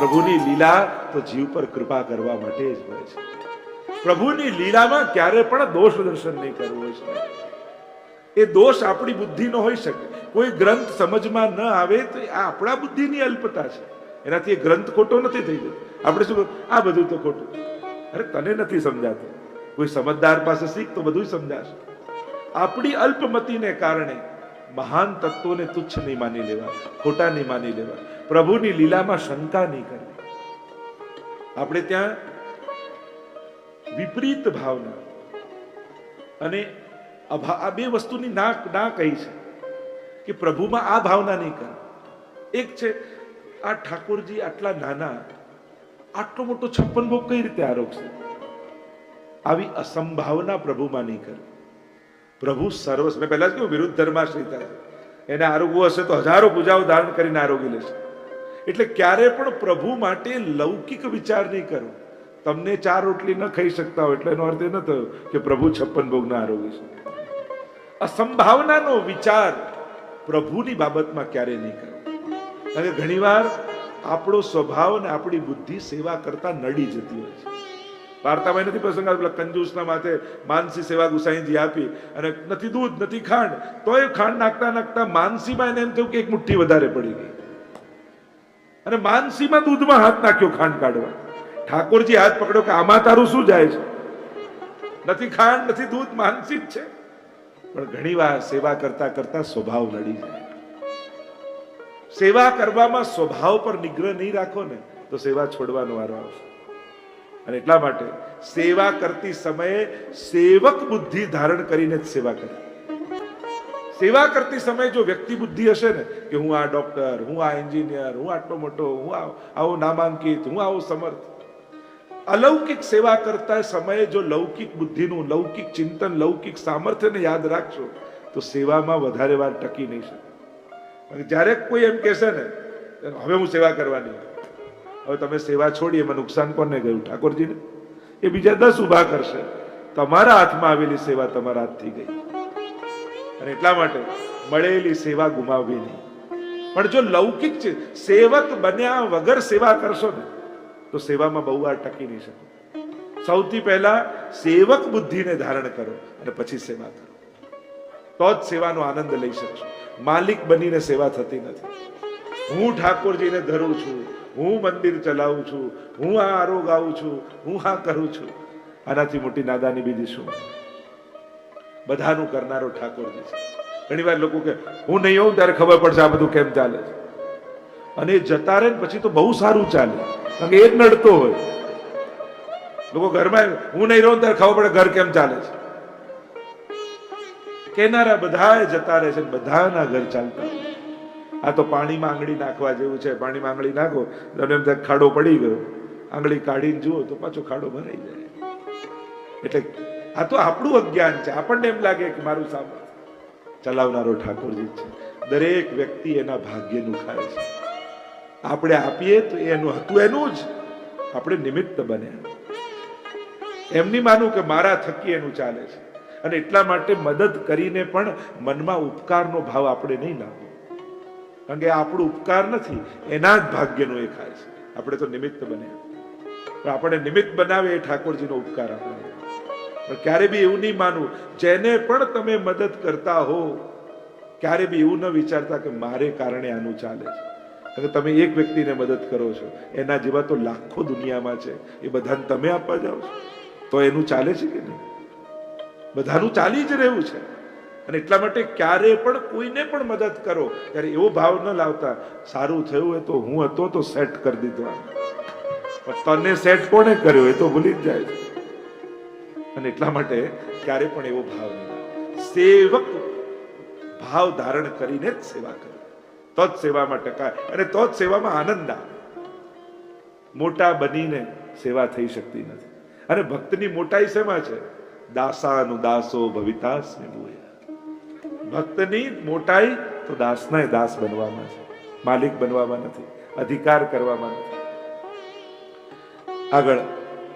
પ્રભુની લીલા તો જીવ પર કૃપા કરવા માટે જ હોય છે. પ્રભુની લીલામાં ક્યારે પણ દોષ દર્શન નહીં કરવું હોય છે. એ દોષ આપણી બુદ્ધિનો હોઈ શકે. કોઈ ગ્રંથ સમજમાં ન આવે તો આ આપણા બુદ્ધિની અલ્પતા છે. એનાથી એ ગ્રંથ ખોટો નથી થઈ જતો. આપણે શું આ બધું તો ખોટું, અરે તને નથી સમજાતું. કોઈ સમજદાર પાસે શીખ તો બધું સમજાશે. આપણી અલ્પમતીને કારણે મહાન તત્વોને તુચ્છ નહીં માની લેવા, ખોટા નહીં માની લેવા, પ્રભુની લીલામાં શંકા નહીં કરવી. આપણે ત્યાં વિપરીત ભાવના અને આ બે વસ્તુની ના કહી છે કે પ્રભુમાં આ ભાવના નહીં કરે. એક છે આ ઠાકોરજી આટલા નાના, આટલો મોટો 56 ભોગ કઈ રીતે આરોગશે, આવી અસંભાવના પ્રભુમાં નહીં કરે. પ્રભુ સર્વસ્વ, મેં પહેલા જ કહ્યું વિરુદ્ધ ધર્માશ્રિતા છે. એને આરોગવું હશે તો હજારો પૂજાઓ ધારણ કરીને આરોગી લેશે. એટલે ક્યારે પણ પ્રભુ માટે લૌકિક વિચાર નહીં કરો. તમને 4 રોટલી ન ખાઈ શકતા હોય એટલે એનો અર્થ એ ન થયો કે પ્રભુ 56 ભોગ ના આરોગી શકે. અસંભાવનાનો વિચાર પ્રભુની બાબતમાં ક્યારે નહીં કરો. અને ઘણીવાર આપણો સ્વભાવ અને આપણી બુદ્ધિ સેવા કરતા નડી જતી હોય છે. વાર્તામાં નથી પ્રસંગ પેલા કંજૂસના માથે માનસી સેવા ગુસાઈજી આપી અને નથી દૂધ નથી ખાંડ, તોય ખાંડ નાખતા નાખતા માનસીમાં એને એમ થયું કે એક મુઠ્ઠી વધારે પડી ગઈ અને માનસીમાં દૂધમાં હાથ નાખ્યો ખાંડ કાઢવા. ઠાકોરજી હાથ પકડ્યો કે આમાં તારું શું જાય છે, નથી ખાંડ નથી દૂધ, માનસી જ છે. પણ ઘણીવાર સેવા કરતા કરતા સ્વભાવ નડી જાય. સેવા કરવામાં સ્વભાવ પર નિગ્રહ નહીં રાખો ને તો સેવા છોડવાનો વારો આવશે. અને એટલા માટે સેવા કરતી સમયે સેવક બુદ્ધિ ધારણ કરીને જ સેવા કરે. સેવા કરતી સમયે જો વ્યક્તિ બુદ્ધિ હશે ને કે હું આ ડોક્ટર, હું આ એન્જિનિયર, હું આટલો મોટો, હું આવો નામાંકિત, હું આવો સમર્થ, અલૌકિક સેવા કરતા સમયે જો લૌકિક બુદ્ધિનું, લૌકિક ચિંતન, લૌકિક સામર્થ્યને યાદ રાખશો તો સેવામાં વધારે વાર ટકી નહીં શકે. જ્યારે કોઈ એમ કહેશે ને હવે હું સેવા કરવાની, હવે તમે સેવા છોડી એમાં નુકસાન કોને ગયું? ઠાકોરજીને. એ બીજા 10 ઉભા કરશે. તમારા હાથમાં આવેલી સેવા તમારા હાથથી ગઈ. અને એટલા માટે મળેલી સેવા ગુમાવવી નહીં. પણ જો લૌકિક છે સેવક બન્યા વગર સેવા કરશો ને તો સેવામાં બહુ વાર ટકી નહીં શકો. સૌથી પહેલા સેવક બુદ્ધિને ધારણ કરો અને પછી સેવા કરો, તો જ સેવાનો આનંદ લઈ શકશો. માલિક બનીને સેવા થતી નથી. હું ઠાકોરજીને ધરું છું, હું મંદિર ચલાવું છું, હું આ આરોગ આવું છું, હું આ કરું છું, આનાથી મોટી નાદાની બીજી શું? બધાનું કરનારો ઠાકોરજી છે. ઘણી વાર લોકો કે હું નહીં હોઉં ત્યારે ખબર પડશે આ બધું કેમ ચાલે છે. અને એ જતા રહે પછી તો બહુ સારું ચાલે, કારણ કે એ જ નડતો હોય. લોકો ઘરમાં હું નહીં રહું ત્યારે ખબર પડે ઘર કેમ ચાલે છે. કેનારા બધા જતા રહે છે, બધાના ઘર ચાલતા. આ તો પાણીમાં આંગળી નાખવા જેવું છે. પાણીમાં આંગળી નાખો તમને એમ થાય ખાડો પડી ગયો, આંગળી કાઢીને જુઓ તો પાછો ખાડો ભરાઈ જાય. એટલે આ તો આપણું અજ્ઞાન છે. આપણને એમ લાગે કે મારું સામર્થ્ય, ચલાવનારો ઠાકોરજી છે. દરેક વ્યક્તિ એના ભાગ્યનું ખાય છે. આપણે આપીએ તો એનું હતું એનું જ, આપણે નિમિત્ત બન્યા. એમની માનું કે મારા થકી એનું ચાલે છે. અને એટલા માટે મદદ કરીને પણ મનમાં ઉપકારનો ભાવ આપણે નહીં લાવવો, કારણ કે આપણું ઉપકાર નથી, એના જ ભાગ્યનું એ ખાય છે. આપણે તો નિમિત્ત બન્યા. પણ આપણે નિમિત્ત બનાવે એ ઠાકોરજીનો ઉપકાર આપણે. પણ ક્યારે બી એવું નહીં માનવું, જેને પણ તમે મદદ કરતા હો ક્યારે બી એવું ન વિચારતા કે મારે કારણે આનું ચાલે છે. કારણ કે તમે એક વ્યક્તિને મદદ કરો છો, એના જેવા તો લાખો દુનિયામાં છે. એ બધાને તમે આપવા જાઓ છો તો એનું ચાલે છે કે નહીં? બધાનું ચાલી જ રહેવું છે. અને એટલા માટે ક્યારે પણ કોઈને પણ મદદ કરો ત્યારે એવો ભાવ ન લાવતા સારું થયું હોય તો હું હતો તો સેટ કરી દીધો, પણ તને સેટ કોને કર્યો એ તો ભૂલી જ જાય છે. અને એટલા માટે ક્યારે પણ એવો ભાવ નહીં. સેવક ભાવ ધારણ કરીને જ સેવા કરો તો જ સેવામાં ટકાય અને તો જ સેવામાં આનંદ આવે. મોટા બનીને સેવા થઈ શકતી નથી. અને ભક્તની મોટાઈ શેમાં છે? દાસાનું દાસો ભવિતાસ્મે ભૂયા. ભક્તની મોટાઈ તો દાસના દાસ બનવામાં છે, માલિક બનવામાં નથી, અધિકાર કરવામાં નથી. આગળ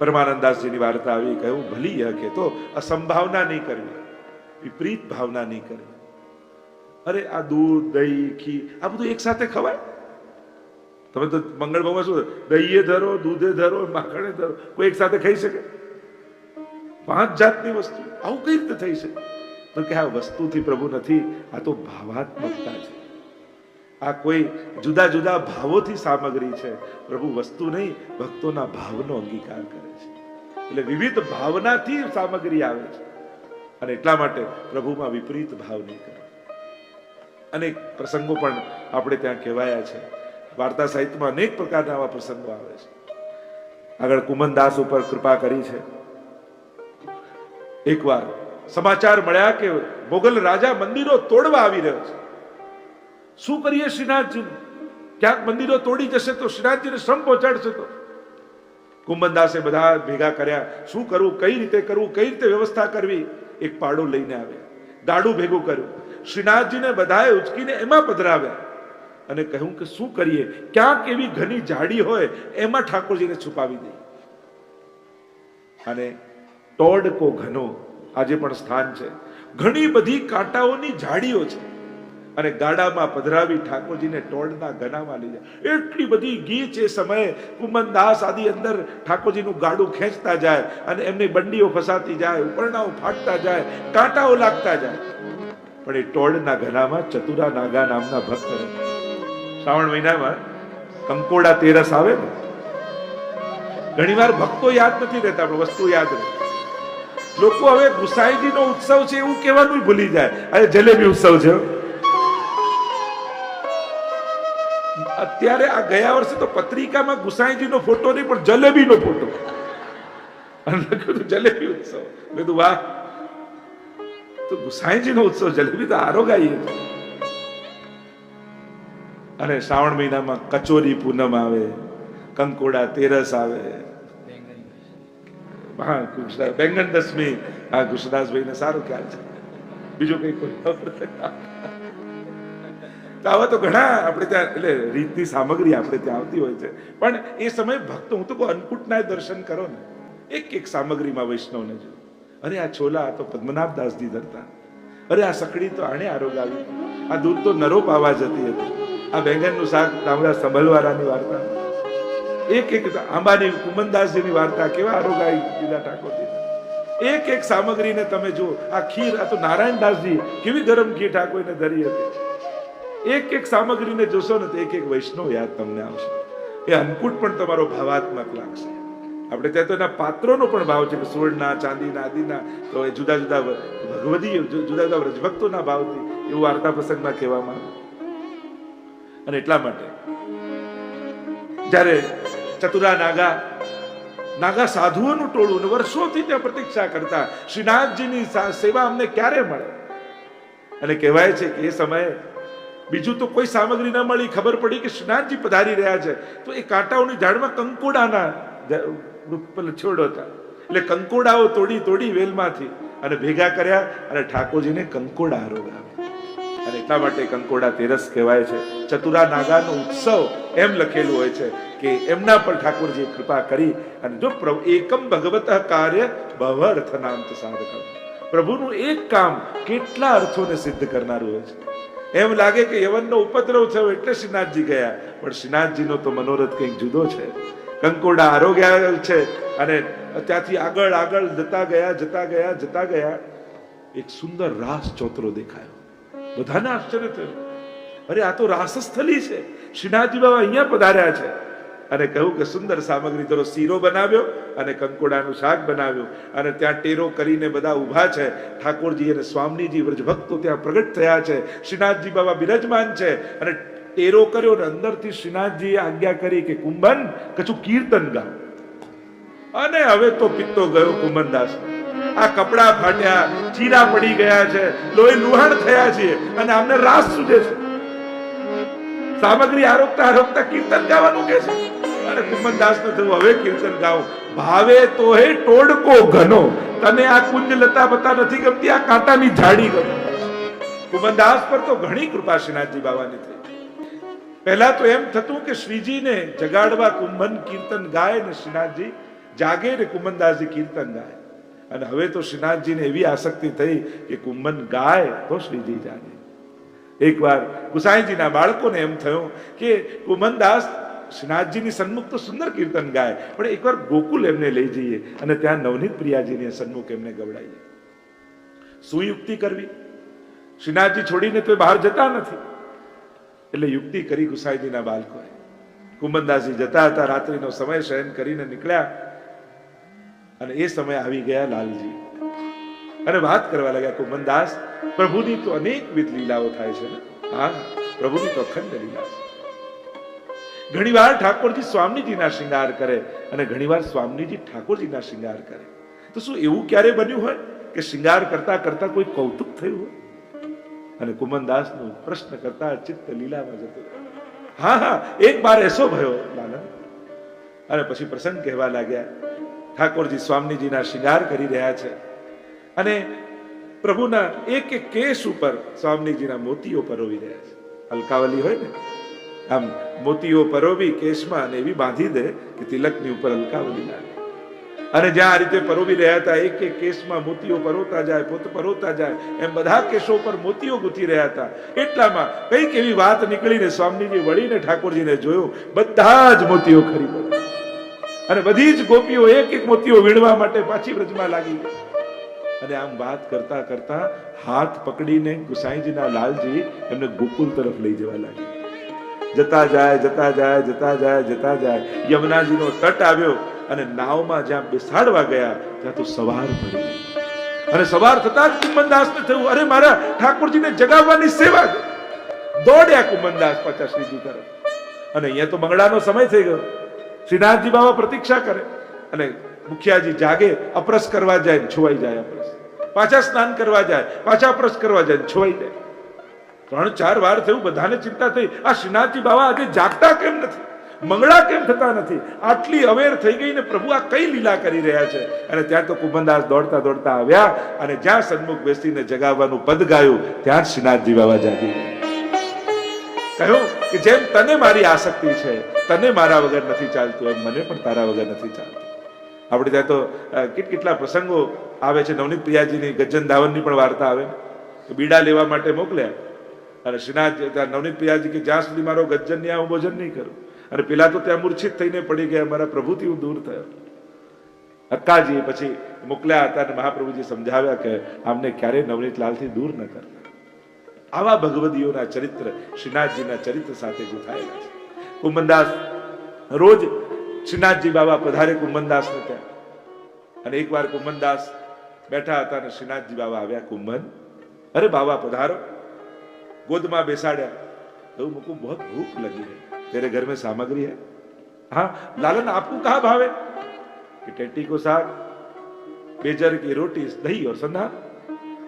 પરમાનંદાસજીની વાર્તા આવી, કહ્યું ભલી હકે તો અસંભાવના નહીં કરવી, વિપરીત ભાવના નહીં કરવી. અરે આ દૂધ દહીં ઘી આ બધું એક સાથે ખવાય? તમે તો મંગળભાવમાં શું દહીએ ધરો, દૂધે ધરો, માખણે ધરો, કોઈ એક સાથે ખાઈ શકે? 5 જાતની વસ્તુ, આવું કઈ રીતે થઈ શકે? તો કે આ વસ્તુથી પ્રભુ નથી, આ તો ભાવાત્મકતા છે. આ કોઈ જુદા જુદા ભાવોથી સામગ્રી છે. પ્રભુ વસ્તુ નહીં, ભક્તોના ભાવનો અંગીકાર કરે છે. એટલે વિવિધ ભાવનાથી સામગ્રી આવે છે. અને એટલા માટે પ્રભુમાં વિપરીત ભાવ નહીં કરે. અનેક પ્રસંગો પણ આપણે ત્યાં કહેવાયા છે. વાર્તા સાહિત્યમાં અનેક પ્રકારના આવા પ્રસંગો આવે છે. આગળ કુમનદાસ ઉપર કૃપા કરી છે. એકવાર સમાચાર મળ્યા કે મોગલ રાજા મંદિરો તોડવા આવી રહ્યો છે. શું કરીએ શ્રીનાથજી? ક્યાંક મંદિરો તોડી જશે તો શ્રીનાથજીને શ્રમ પહોંચાડશે તો. કુંભનદાસે બધા ભેગા કર્યા. શું કરવું, કઈ રીતે કરવું, કઈ રીતે વ્યવસ્થા કરવી? એક પાડો લઈને આવ્યા, ગાડું ભેગું કર્યું, શ્રીનાથજીને બધાએ ઉચકીને એમાં પધરાવ્યા અને કહ્યું કે શું કરીએ? ક્યાંક એવી ઘણી ઝાડી હોય એમાં ઠાકોરજીને છુપાવી દઈએ. અને ટોડકો ઘનો આજે પણ સ્થાન છે. ઘણી બધી કાંટાઓની ઝાડીઓ છે અને ગાડામાં પધરાવી ઠાકોરજીને ટોડના ઘનામાં લઈ જાય. એટલી બધી ગીચ એ સમયે કુમનદાસ આદિ અંદર ઠાકોરજીનું ગાડું ખેંચતા જાય અને એમની બંડીઓ ફસાતી જાય, ઉપરણાઓ ફાટતા જાય, કાંટાઓ લાગતા જાય. પણ એ ટોડના ઘનામાં ચતુરા નાગા નામના ભક્ત રહે. શ્રાવણ મહિનામાં કંકોડા તેરસ આવે ને, ઘણીવાર ભક્તો યાદ નથી રહેતા, પણ વસ્તુ યાદ રહે. લોકો હવે ગુસાઈજીનો ઉત્સવ છે એવું કહેવાનું ભૂલી જાય. અરે જલેબી ઉત્સવ છે. અત્યારે આ ગયા વર્ષે તો પત્રિકામાં ગુસાઈજીનો ફોટો નહીં પણ જલેબીનો ફોટો અને લખ્યું જલેબી ઉત્સવ. મેં કીધું વાહ, તો ગુસાઈજીનો ઉત્સવ, જલેબી તો આરોગાઈએ. અને શ્રાવણ મહિનામાં કચોરી પૂનમ આવે, કંકોડા તેરસ આવે, હા બેંગન દસમી. હા, કૃષ્ણદાસભાઈને સારો ખ્યાલ છે. બીજું કઈ કોઈ આવા તો ઘણા આપણે ત્યાં એટલે રીતની સામગ્રી આપણે ત્યાં આવતી હોય છે. પણ એ સમયે ભક્તો, હું તો કહું અન્નકૂટના દર્શન કરો ને, એક એક સામગ્રીમાં વૈષ્ણવને જો. અરે આ છોલા તો પદ્મનાભદાસજી ધરતા, અરે આ સકડી તો આણે આરોગાવી, આ દૂધ તો નરો પાવા જતી હતી, આ બેંગનનું શાક રામદાસ સંભલવાળાની વાર્તા, એક એક આંબાની કુમનદાસજીની વાર્તા કેવા આરોગાવી દીધા ઠાકોરજી. એક એક સામગ્રીને તમે જુઓ. આ ખીર, આ તો નારાયણદાસજી કેવી ગરમ ખીર ઠાકોરને ધરી હતી. એક એક સામગ્રીને જોશો ને તો એક એક વૈષ્ણવ યાદ તમને આવશે. એ અન્નકૂટ પણ તમારો ભાવાત્મક લાગશે. આપણે ત્યાં તો એના પાત્રોનો પણ ભાવ છે કે સુવર્ણના, ચાંદીના, આદિના, તો એ જુદા જુદા ભગવદી, જુદા જુદા વ્રજભક્તોના ભાવથી એવું વાર્તા પ્રસંગમાં કહેવામાં આવે. અને એટલા માટે જ્યારે ચતુરા નાગા સાધુઓનું ટોળું વર્ષોથી ત્યાં પ્રતીક્ષા કરતા, શ્રીનાથજીની સેવા અમને ક્યારે મળે? અને કહેવાય છે કે એ સમયે બીજું તો કોઈ સામગ્રી ન મળી, ખબર પડી કે શ્રીનાથજી પધારી રહ્યા છે, તો એ કાંટાઓની ઝાડમાં કંકોડાના છોડ હતા. એટલે કંકોડાઓ તોડી વેલમાંથી અને ભેગા કર્યા અને ઠાકોરજીને કંકોડા આરોગાવ્યા. અને એટલા માટે કંકોડા તેરસ કહેવાય છે. ચતુરા નાગાનો ઉત્સવ એમ લખેલું હોય છે કે એમના પર ઠાકોરજીએ કૃપા કરી. અને જો એકમ ભગવત કાર્ય બહુ અર્થનાંત સાધક. પ્રભુનું એક કામ કેટલા અર્થોને સિદ્ધ કરનારું હોય છે. એમ લાગે કે યવનનો ઉપદ્રવ થયો એટલે શ્રીનાથજી ગયા, પણ શ્રીનાથજીનો તો મનોરથ કંઈક જુદો છે. કંકોડા આરોગ્યા છે અને ત્યાંથી આગળ જતા ગયા એક સુંદર રાસ ચોતરો દેખાયો. બધાને આશ્ચર્ય થયું, અરે આ તો રાસસ્થલી છે, શ્રીનાથજી બાબા અહીંયા પધાર્યા છે. અને કહ્યું કે સુંદર સામગ્રી ધરો શીરો બનાવ્યો અને કંકોડાનું શાક બનાવ્યું. અને ત્યાં ટેરો કરીને બધા ઊભા છે. ઠાકોરજી અને સ્વામીજી વ્રજભક્તો ત્યાં પ્રગટ થયા છે. શ્રીનાથજી બાબા બિરાજમાન છે અને ટેરો કર્યો અને અંદરથી શ્રીનાથજીએ આજ્ઞા કરી કે કુંભન કછું કીર્તન ગાઓ. અને હવે તો પિત્તો ગયો કુંભનદાસ. આ કપડા ફાટ્યા, ચીરા પડી ગયા છે, લોહી લુહાણ થયા છે અને આમને રાસ સૂજે છે. સામગ્રી આરોગતા કીર્તન ગાવાનું કે છે. અને કુંભનદાસને થયું હવે કીર્તન ગાવું. ભાવે તો હે ટોડકો ઘનો, તને આ કુંજ લતા બતા નથી ગમતી, આ કાંટાની ઝાડી ગમે. કુંભનદાસ પર તો ઘણી કૃપા શ્રીનાથજી બાવાની થઈ. પહેલા તો એમ થતું કે શ્રીજીને જગાડવા કુંભન કીર્તન ગાય ને શ્રીનાથજી જાગે ને કુંભનદાસજી કીર્તન ગાય. અને હવે તો શ્રીનાથજીને એવી આસક્તિ થઈ કે કુંભન ગાય તો શ્રીજી જાગે. એકવાર ગુસાઈજીના બાળકોને એમ થયું કે કુંભનદાસ શ્રીનાથજીની સન્મુખ તો સુંદર કીર્તન ગાય, પણ એકવાર ગોકુલ એમને લઈ જઈએ અને ત્યાં નવનીત પ્રિયાજીની સન્મુખ એમને ગવડાવીએ. શું યુક્તિ કરવી? શ્રીનાથજી છોડીને તો બહાર જતા નથી, એટલે યુક્તિ કરી ગુસાઈજીના બાળકોએ. કુંભનદાસજી જતા હતા, રાત્રિનો સમય શયન કરીને નીકળ્યા અને એ સમય આવી ગયા લાલજી અને વાત કરવા લાગ્યા, કુંભનદાસ, પ્રભુની તો અનેકવિધ લીલાઓ થાય છે ને. હા, પ્રભુની તો અખંડ લીલા છે. ઘણીવાર ઠાકોરજી સ્વામીજીના શૃંગાર કરે અને ઘણીવાર સ્વામીજી ઠાકોરજીના શૃંગાર કરે. તો શું એવું ક્યારે બન્યું હોય કે શૃંગાર કરતા કરતા કોઈ કૌતુક થયું હોય? અને કુંભનદાસનું પ્રશ્ન કરતા ચિત્ત લીલામાં જતું. હા હા, એક બાર એસો ભયો લાલન. અને પછી પ્રસંગ કહેવા લાગ્યા. ઠાકોરજી સ્વામીજીના શૃંગાર કરી રહ્યા છે અને પ્રભુના એક એક કેસ ઉપર સ્વામીજીના મોતીઓ પરોવી રહ્યા છે. અલકાવલી હોય ને, આમ મોતીઓ પરોવી કેશમાં અને એવી બાંધી દે કે તિલકની ઉપર અલકાવલી લાગે. અને જ્યાં આ રીતે પરોવી રહ્યા હતા, એક એક કેસમાં મોતીઓ પરોતા જાય, પોત પરોતા જાય, એમ બધા કેસો પર મોતીઓ ગૂંથી રહ્યા હતા. એટલામાં કઈક એવી વાત નીકળીને સ્વામીજી વળીને ઠાકોરજીને જોયું, બધા જ મોતીઓ ખરી પડ્યા અને બધી જ ગોપીઓ એક એક મોતીઓ વીણવા માટે પાછી વ્રજમાં લાગી ગઈ. અને આમ વાત કરતા કરતા હાથ પકડીને ગુસાઈજીના લાલજી એમને ગોકુલ તરફ લઈ જવા લાગ્યા. જતા જાય જતા જાય જતા જાય જતા જાય, યમુનાજીનો તટ આવ્યો અને નાવમાં જ્યાં બેસાડવા ગયા ત્યાં તો સવાર પડી. અને સવાર થતા જ કુંભનદાસને થયું, અરે મારા ઠાકોરજીને જગાવવાની સેવા દે. દોડ્યા કુંભનદાસ પાછા શ્રીજી તરફ. અને અહીંયા તો મંગળાનો સમય થઈ ગયો. શ્રીનાથજી બાબા પ્રતીક્ષા કરે અને મુખિયાજી જાગે, અપરસ કરવા જાય, છોવાઈ જાય અપરસ. પાછા સ્નાન કરવા જાય, પાછા અપરસ કરવા જાય, છોવાઈ જાય. 3-4 વાર થયું. બધાને ચિંતા થઈ, આ શ્રીનાથજી બાબા આજે જાગતા કેમ નથી, મંગળા કેમ થતા નથી? આટલી અવેર થઈ ગઈ ને પ્રભુ આ કઈ લીલા કરી રહ્યા છે? અને ત્યાં તો કુંભનદાસ દોડતા દોડતા આવ્યા અને જ્યાં સન્મુખ બેસીને જગાવવાનું પદ ગાયું ત્યાં જ શ્રીનાથજી બાબા જાગી ગયા. કહ્યું કે જેમ તને મારી આસક્તિ છે, તને મારા વગર નથી ચાલતું, એમ મને પણ તારા વગર નથી ચાલતું. આપણે ત્યાં તો કેટલા પ્રસંગો આવે છે. નવનીત પ્રિયાજીની ગજ્જન ધાવનની પણ વાર્તા આવે. બીડા લેવા માટે મોકલ્યા અને શ્રીનાથ નવનીત પ્રિયાજી કે જ્યાં સુધી મારો ગજ્જન નહીં હું ભોજન નહીં કરું. અને પેલા તો ત્યાં મૂર્છિત થઈને પડી ગયા, મારા પ્રભુથી હું દૂર થયો. અક્કાજી પછી મોકલ્યા હતા અને મહાપ્રભુજી સમજાવ્યા કે આમને ક્યારેય નવનીતલાલથી દૂર ન કરતા. આવા ભગવદીઓના ચરિત્ર શ્રીનાથજીના ચરિત્ર સાથે જોડાયેલા છે. કુંભનદાસ રોજ શ્રીનાથજી બાબા પધારે કુંભનદાસને ત્યાં. અને એકવાર કુંભનદાસ બેઠા હતા અને શ્રીનાથજી બાબા આવ્યા. કુંભન, અરે બાબા પધારો. गोद में बेसाड्या. तो मुझको बहुत भूख लगी है, तेरे घर में सामग्री है? हाँ लालन, आपको कहा भावे? कि टेटी को साग, बेजर की रोटी, दही और संधान.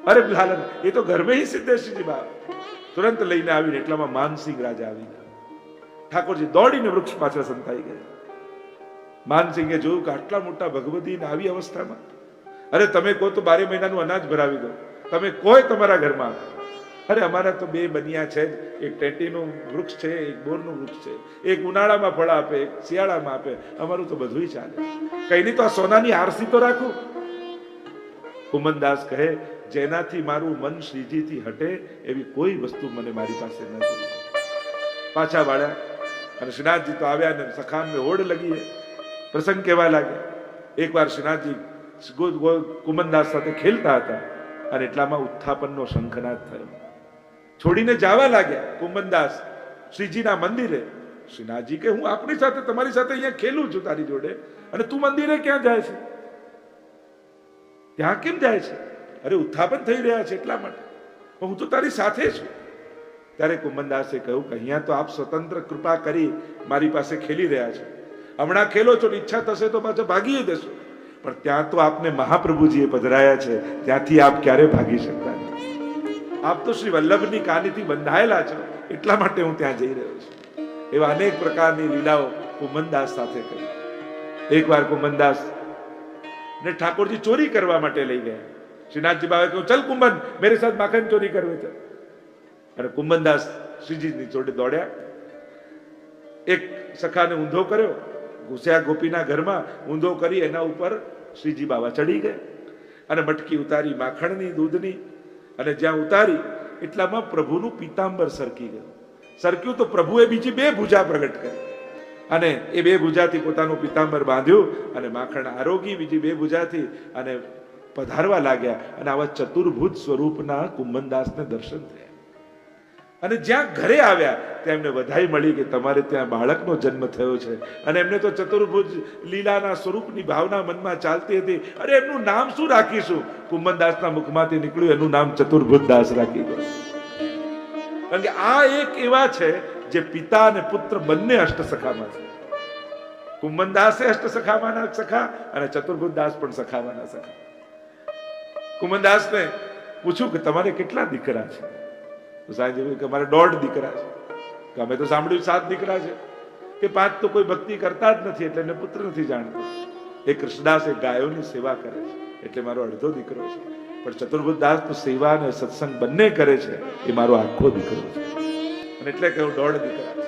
अरे लालन, ये तो घर में ही सिद्धेश्वरी जी बाप. तुरंत लईने आवीने એટલામાં માનસિંહ રાજા આવી ગયા. ઠાકોરજી દોડીને વૃક્ષ પાછળ સંતાઈ ગયા. માનસિંહે જોયું કે આટલા મોટા ભગવતીને આવી અવસ્થામાં. અરે તમે કહો તો 12 મહિનાનું અનાજ ભરાવી દો, તમે કોઈ તમારા ઘરમાં. અરે અમારા તો 2 બનિયા છે, એક ટેટીનું વૃક્ષ છે, એક બોરનું વૃક્ષ છે. એક ઉનાળામાં ફળ આપે, એક શિયાળામાં આપે. અમારું તો બધુંય ચાલે. કઈ નહીં તો આ સોનાની આરસી તો રાખું. કુમનદાસ કહે, જેનાથી મારું મન શ્રીજીથી હટે એવી કોઈ વસ્તુ મને મારી પાસે ન જોઈએ. પાછા વાળ્યા અને શ્રીનાથજી તો આવ્યા ને સખાન में હોડ લગી है. પ્રસંગ કહેવા લાગ્યા. એકવાર શ્રીનાથજી કુમનદાસ સાથે ખેલતા હતા અને એટલામાં ઉત્થાપનનો શંખનાદ થયો. છોડીને જવા લાગ્યા કુમનદાસ શ્રીજીના મંદિરે. શ્રીનાથજી કે હું આપની સાથે તમારી સાથે અહીંયા ખેલું છું તારી જોડે, અને તું મંદિરે ક્યાં જાય છે? ત્યાં કેમ જાય છે? અરે ઉત્થાપન થઈ રહ્યા છે એટલા માટે. હું તો તારી સાથે છું. ત્યારે કુમનદાસે કહ્યું કે અહીંયા તો આપ સ્વતંત્ર કૃપા કરી મારી પાસે ખેલી રહ્યા છો. હમણાં ખેલો છો, ઈચ્છા થશે તો પાછા ભાગી દેશો, પણ ત્યાં તો આપને મહાપ્રભુજીએ પધરાયા છે, ત્યાંથી આપ ક્યારે ભાગી શકતા નથી. આપ તો શ્રી વલ્લભની કાનીથી બંધાયેલા છો, એટલા માટે હું ત્યાં જઈ રહ્યો છું. એવા અનેક પ્રકારની લીલાઓ કુમનદાસ સાથે કરી. એકવાર કુમનદાસ ને ઠાકોરજી ચોરી કરવા માટે લઈ ગયા. શ્રીનાથજી બાબા કહ્યું, ચલ કુંભન, મેરે સાથ માખન ચોરી કરવે છે. અને કુંભનદાસ શ્રીજીની જોડે દોડ્યા. એક સખાને ઊંધો કર્યો, ઘુસ્યા ગોપીના ઘરમાં, ઊંધો કરી એના ઉપર શ્રીજી બાબા ચડી ગયા અને મટકી ઉતારી માખણની, દૂધની. અને જ્યાં ઉતારી એટલામાં પ્રભુનું પીતાંબર સરકી ગયું. સરક્યું તો પ્રભુએ બીજી 2 ભુજા પ્રગટ કરી અને એ બે ભુજાથી પોતાનું પિતાંબર બાંધ્યું અને માખણ આરોગી બીજી બે ભુજાથી અને પધારવા લાગ્યા અને આવા ચતુર્ભુજ સ્વરૂપના કુંભનદાસને દર્શન થયા. અને જ્યાં ઘરે આવ્યા ત્યાં એમને વધાઈ મળી કે તમારે ત્યાં બાળકનો જન્મ થયો છે. અને એમને તો ચતુર્ભુજ લીલાના સ્વરૂપની ભાવના મનમાં ચાલતી હતી. અરે એમનું નામ શું રાખીશું? કુંભનદાસના મુખમાંથી નીકળ્યું એનું નામ ચતુર્ભુજ દાસ રાખી દો. કારણ કે આ એક એવા છે જે પિતા અને પુત્ર બંને અષ્ટસખામાં છે. કુંભનદાસે અષ્ટસખામાંના સખા અને ચતુર્ભુજ દાસ પણ સખામાંના સખા. કુંભનદાસને પૂછ્યું કે તમારે કેટલા દીકરા છે? તો સાહેબ કે અમારે 1.5 દીકરા છે. કે અમે તો સાંભળ્યું 7 દીકરા છે. કે 5 તો કોઈ ભક્તિ કરતા જ નથી એટલે એને પુત્ર નથી જાણતો. એ કૃષ્ણદાસ એ ગાયોની સેવા કરે છે એટલે મારો અડધો દીકરો છે. પણ ચતુર્ભુજ દાસ તો સેવા અને સત્સંગ બંને કરે છે એ મારો આખો દીકરો છે. અને એટલે કે 1.5 દીકરા છે.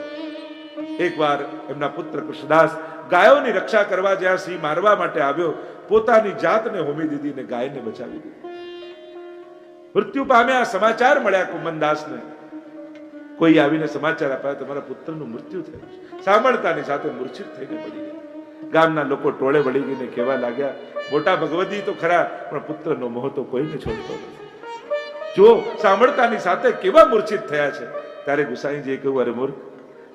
એકવાર એમના પુત્ર કૃષ્ણદાસ ગાયોની રક્ષા કરવા જ્યાં સિંહ મારવા માટે આવ્યો, પોતાની જાતને હોમી દીધી ને ગાયને બચાવી દીધી. મૃત્યુ પામ્યા. સમાચાર મળ્યા કુંભનદાસને. કોઈ આવીને સમાચાર આપ્યા તમારા પુત્રનું મૃત્યુ થયું છે. સાંભળતાની સાથે મૂર્છિત થઈને પડી ગયા. ગામના લોકો ટોળે વળી ગઈને કહેવા લાગ્યા, મોટા ભગવતી તો ખરા પણ પુત્રનો મોહ તો કોઈને છોડતો નથી. જો સાંભળતાની સાથે કેવા મૂર્છિત થયા છે. ત્યારે ગુસાઈજીએ કહ્યું, અરે મૂર્ખ,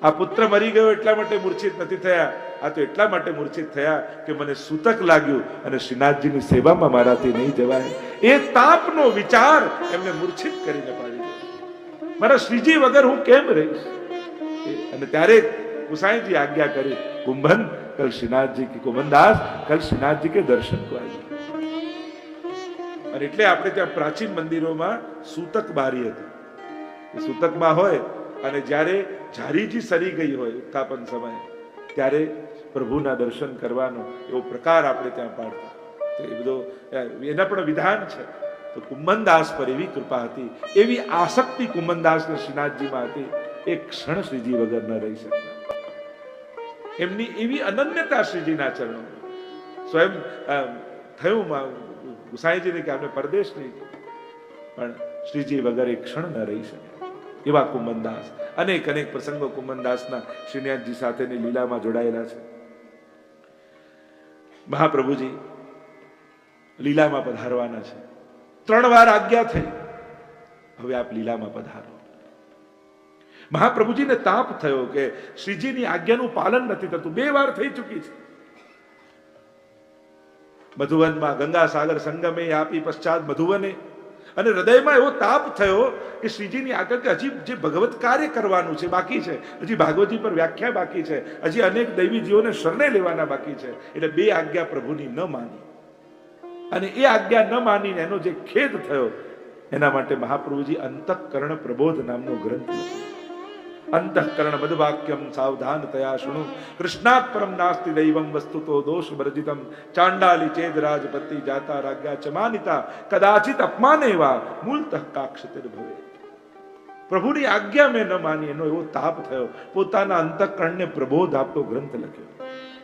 આ પુત્ર મરી ગયો એટલા માટે મૂર્છિત નથી થયા. આ તો એટલા માટે મૂર્છિત થયા કે મને સૂતક લાગ્યું અને શ્રીનાથજીની સેવામાં મારાથી નહીં જવાય. એ તાપનો વિચાર એમને મૂર્છિત કરીને પાડી દીધો. મારા શ્રીજી વગર હું કેમ રહીશ? અને ત્યારે ગુસાઈજી આજ્ઞા કરી, કુંભન કલ શ્રીનાથજી કે કુંભનદાસ કલ શ્રીનાથજી કે દર્શન को आइए. અને એટલે આપણે ત્યાં પ્રાચીન મંદિરોમાં સૂતક બારી હતી. સૂતકમાં હોય અને જ્યારે ઝારીજી સરી ગઈ હોય ઉત્થાપન સમયે ત્યારે પ્રભુના દર્શન કરવાનો એવો પ્રકાર આપણે ત્યાં પાડતા. તો એ બધો એના પણ વિધાન છે. તો કુંભનદાસ પર એવી કૃપા હતી, એવી આસક્તિ કુંભનદાસને શ્રીનાથજીમાં હતી, એક ક્ષણ શ્રીજી વગર ન રહી શકતા. એમની એવી અનન્યતા શ્રીજીના ચરણો. સ્વયં થયું ગુસાઈજીને કે આપણે પરદેશ નહીં, પણ શ્રીજી વગર એક ક્ષણ ન રહી શકે એવા કુંભનદાસ. અનેક અનેક પ્રસંગો કુંભનદાસના શ્રીનાથજી સાથેની લીલામાં જોડાયેલા છે. મહાપ્રભુજી લીલામાં પધારવાના છે. 3 વાર આજ્ઞા થઈ, હવે આપ લીલામાં પધારો. મહાપ્રભુજીને તાપ થયો કે શ્રીજીની આજ્ઞાનું પાલન નથી થતું. 2 વાર થઈ ચૂકી છે. મધુવનમાં ગંગા સાગર સંગમે આપી પશ્ચાત મધુવને. અને હૃદયમાં એવો તાપ થયો કે શ્રીજીની આગળ કે હજી જે ભગવત કાર્ય કરવાનું છે બાકી છે, હજી ભાગવતી પર વ્યાખ્યા બાકી છે, હજી અનેક દૈવી જીવોને શરણે લેવાના બાકી છે. એટલે 2 આજ્ઞા પ્રભુની ન માની અને એ આજ્ઞા ન માનીને એનો જે ખેદ થયો એના માટે મહાપ્રભુજી અંતઃકરણ પ્રબોધ નામનો ગ્રંથ લખ્યો. અંતઃકરણ મદવાક્યમ સાવધાન તયા શૃણુ કૃષ્ણાત પરમ નાસ્તિ દૈવમ વસ્તુતો દોષ વર્જિતમ ચાંડાલી ચેદ રાજપતિ જાતા રાજ્ઞા ચમાનિતા કદાચિત અપમાનેવા મૂલતઃ કાક્ષતિર ભવે. પ્રભુની આજ્ઞા મેં ન માની એનો એવો તાપ થયો, પોતાના અંતઃકરણને પ્રબોધ આપતો ગ્રંથ લખ્યો.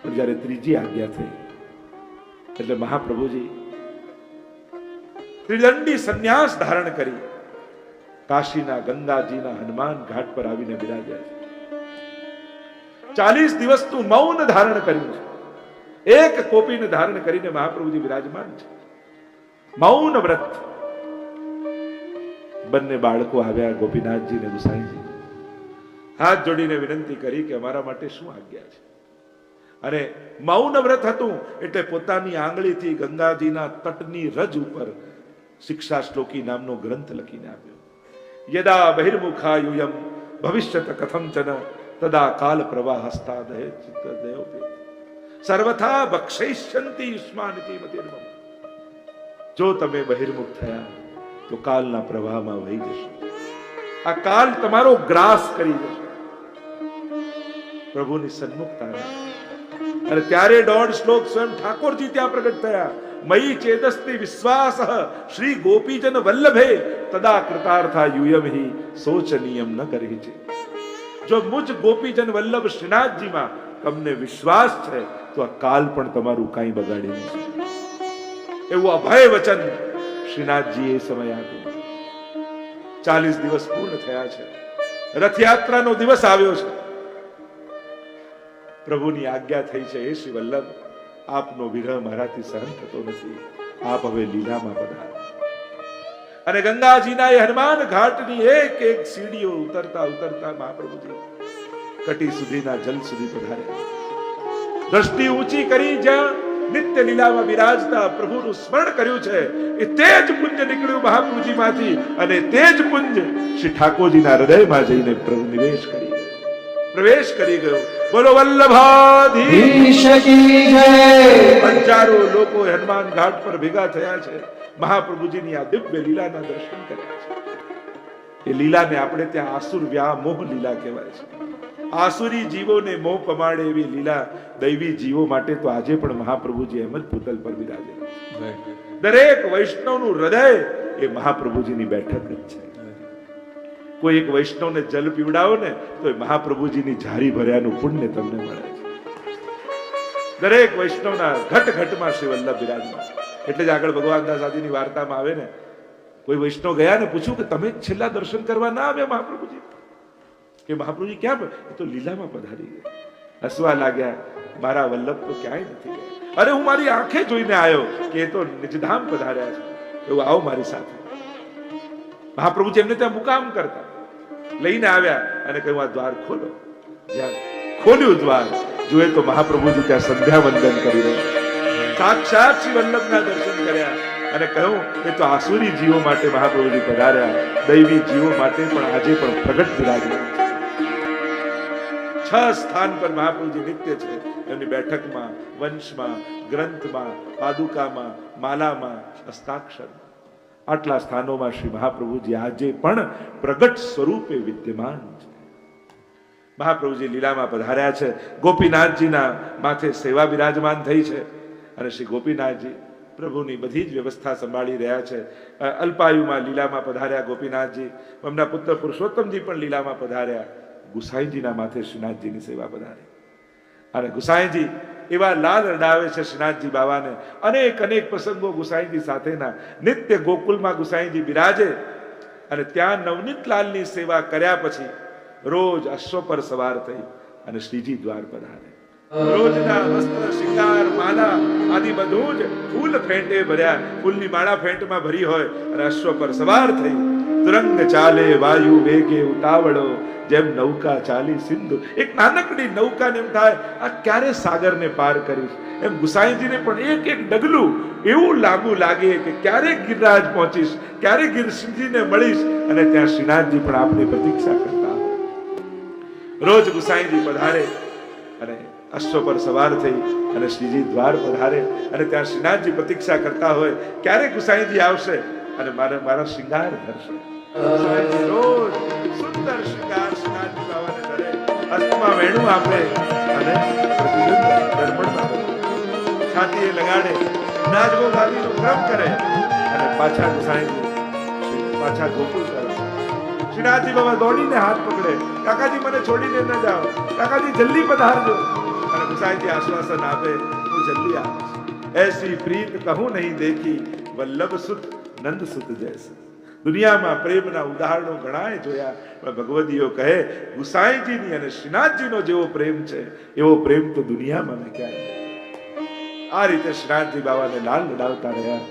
પણ જ્યારે 3જી આજ્ઞા થઈ એટલે મહાપ્રભુજી ત્રિદંડી સંન્યાસ ધારણ કરી કાશીના ગંગાજીના હનુમાન ઘાટ પર આવીને બિરાજ્યા છે. 40 દિવસનું મૌન ધારણ કર્યું છે. એક કોપીને ધારણ કરીને મહાપ્રભુજી બિરાજમાન છે. મૌન વ્રત. બંને બાળકો આવ્યા, ગોપીનાથજી ને ગુસાઈજી. હાથ જોડીને વિનંતી કરી કે અમારા માટે શું આજ્ઞા છે. અને મૌન વ્રત હતું એટલે પોતાની આંગળીથી ગંગાજીના તટની રજ ઉપર શિક્ષા શ્લોકી નામનો ગ્રંથ લખીને આપ્યો. યદા બહિર્મુખા યુયમ ભવિષ્યત કથંચન તદા કાલ પ્રવાહસ્તા દહે ચિત્તદયોપે સર્વથા ભક્ષયિષ્યન્તિ યુષ્માનિતિ મતિર્મમ. જો તમે બહિર્મુખ થયા તો કાલના પ્રવાહમાં વહી જશો. આ કાલ તમારો ગ્રાસ કરી જશે. પ્રભુની સન્મુખતા અને ત્યારે 1.5 શ્લોક સ્વયં ઠાકોરજી ત્યાં પ્રગટ થયા. મયી ચેદસ્તિ વિશ્વાસ શ્રી ગોપીજન વલ્લભે તદા કૃતાર્થા યુયમ હિ શોચનીયમ ન કરી છે. જો મુજ ગોપીજન વલ્લભ શ્રીનાથજીમાં તમને વિશ્વાસ છે તો આ કાલ પણ તમારું કાંઈ બગાડી નહીં. એવું અભય વચન શ્રીનાથજી એ સમય આપ્યું. 40 દિવસ પૂર્ણ થયા છે. રથયાત્રાનો દિવસ આવ્યો છે. પ્રભુની આજ્ઞા થઈ છે, હે શ્રી વલ્લભ, આપનો વિરહ મારાથી સહન થતો નથી, આપ હવે લીલામાં પધારો. અને ગંગાજીના એ હનુમાન ઘાટની એક એક સીડીઓ ઉતરતા ઉતરતા મહાપ્રભુજી કટી સુધીના જલ સુધી પધાર્યા. દ્રષ્ટિ ઊંચી કરી જ્યાં નિત્ય લીલામાં બિરાજતા પ્રભુનું સ્મરણ કર્યું છે, એ તેજ પુંજ નીકળ્યું મહાપ્રભુજીમાંથી, અને તેજ પુંજ શ્રી ઠાકોરજીના હૃદયમાં જઈને પ્રવેશ કરી ગયો. બોલો વલ્લભાધીશ કી જય. હજારો લોકો હનુમાન ઘાટ પર ભેગા થયા છે, મહાપ્રભુજીની આ દિવ્ય લીલાના દર્શન કર્યા છે. એ લીલાને આપણે ત્યાં આસુર વ્યામોહ લીલા કહેવાય છે. આસુરી જીવોને મોહ પમાડે એવી લીલા દૈવી જીવો માટે તો આજે પણ મહાપ્રભુજી એમ જ ભૂતલ પર બિરાજેલા છે. દરેક વૈષ્ણવનું હૃદય એ મહાપ્રભુજીની બેઠક જ છે. કોઈ એક વૈષ્ણવને જલ પીવડાવો ને તો એ મહાપ્રભુજીની ઝારી ભર્યાનું પુણ્ય તમને મળે છે. દરેક વૈષ્ણવના ઘટ ઘટમાં શ્રી વલ્લભ બિરાજમાન. એટલે જ આગળ ભગવાન દાસ આદિની વાર્તામાં આવે ને, કોઈ વૈષ્ણવ ગયા ને પૂછ્યું કે તમે છેલ્લા દર્શન કરવા ના આવ્યા મહાપ્રભુજી? કે મહાપ્રભુજી ક્યાં? એ તો લીલામાં પધારી ગયા. હસવા લાગ્યા, મારા વલ્લભ તો ક્યાંય નથી ગયા. અરે હું મારી આંખે જોઈને આવ્યો કે એ તો નિજધામ પધાર્યા છે. એવું આવો મારી સાથે. મહાપ્રભુજી એમને ત્યાં મુકામ કરતા લઈને આવ્યા અને કહ્યું આ દ્વાર ખોલો. જ્યાં ખોલ્યું દ્વાર, જોયે તો મહાપ્રભુજી ત્યાં સંધ્યા વંદન કરી રહ્યા, સાક્ષાત શ્રી વલ્લભના દર્શન કર્યા અને કહ્યું એ તો આસુરી જીવો માટે મહાપ્રભુજી પધાર્યા, દૈવી જીવો માટે પણ આજે પણ પ્રગટ બિરાજમાન છે. 6 સ્થાન પર મહાપ્રભુજી નિત્ય છે. એમની બેઠકમાં, વંશમાં, ગ્રંથમાં, પાદુકામાં, માલામાં, હસ્તાક્ષરમાં, આટલા સ્થાનોમાં શ્રી મહાપ્રભુજી આજે પણ પ્રગટ સ્વરૂપે વિદ્યમાન છે. મહાપ્રભુજી લીલામાં પધાર્યા છે. ગોપીનાથજીના માથે સેવા બિરાજમાન થઈ છે અને શ્રી ગોપીનાથજી પ્રભુની બધી જ વ્યવસ્થા સંભાળી રહ્યા છે. અલ્પાયુમાં લીલામાં પધાર્યા ગોપીનાથજી. એમના પુત્ર પુરુષોત્તમજી પણ લીલામાં પધાર્યા. ગુસાઈજીના માથે શ્રીનાથજીની સેવા પધારી અને ગુસાઈજી એવા લાલ રડાવે છે શ્રીનાથજી બાવાને. અનેક અનેક પ્રસંગો ગુસાઈજી સાથેના. નિત્ય ગોકુલમાં ગુસાઈજી બિરાજે અને ત્યાં નવનીત લાલની સેવા કર્યા પછી રોજ અશ્વ પર સવાર થઈ અને શ્રીજી દ્વાર પધારે. રોજના વસ્ત્ર, શિંગાર, માલા આદિ બધું જ ફૂલ ફેંટે ભર્યા, ફૂલની માળા ફેંટમાં ભરી હોય અને અશ્વ પર સવાર થઈ. તરંગ ચાલે વાયુ વેગે ઉતાવળો, જેમ નૌકા ચાલી સિંધુ. એક નાનકડી નૌકાને એમ થાય આ ક્યારે સાગરને પાર કરીશ, એમ ગુસાઈજીને પણ એક એક ડગલું એવું લાંબુ લાગે કે ક્યારે ગિરિરાજ પહોંચીશ, ક્યારે ગિરસિંહજીને મળીશ. અને ત્યાં શ્રીનાથજી પણ આપની પ્રતીક્ષા કરતા. રોજ ગુસાઈજી પધારે અને અશ્વ પર સવાર થઈ અને શ્રીજી દ્વાર પધારે અને ત્યાં શ્રીનાથજી પ્રતીક્ષા કરતા હોય ક્યારે ગુસાઈજી આવશે અને મારા શિંગાર ધરશે. રોજ સુંદર શિંગાર શ્રીનાથજી બાવાને ધરે, હસ્તમાં વેણું આપે અને દર્પણમાં છાતીએ લગાડે, નાચગો ગાદીનો ક્રમ કરે અને પાછા પાછા ગોકુળ કરે. શ્રીનાથજી બાબા દોડીને હાથ પકડે, કાકાજી મને છોડીને ન જાઓ, કાકાજી જલ્દી પધારજો. અને ગુસાઈજી આશ્વાસન આપે હું જલ્દી આવીશ. એસી પ્રીત કહું નહીં દેખી, વલ્લભ સુત નંદ સુત જૈસે. દુનિયામાં પ્રેમના ઉદાહરણો ઘણાય જોયા, પણ ભગવદીઓ કહે ગુસાઈજીની અને શ્રીનાથજીનો જેવો પ્રેમ છે એવો પ્રેમ તો દુનિયામાં મેં ક્યાંય. આ રીતે શ્રીનાથજી બાવાને લાલ લડાવતા રહ્યા.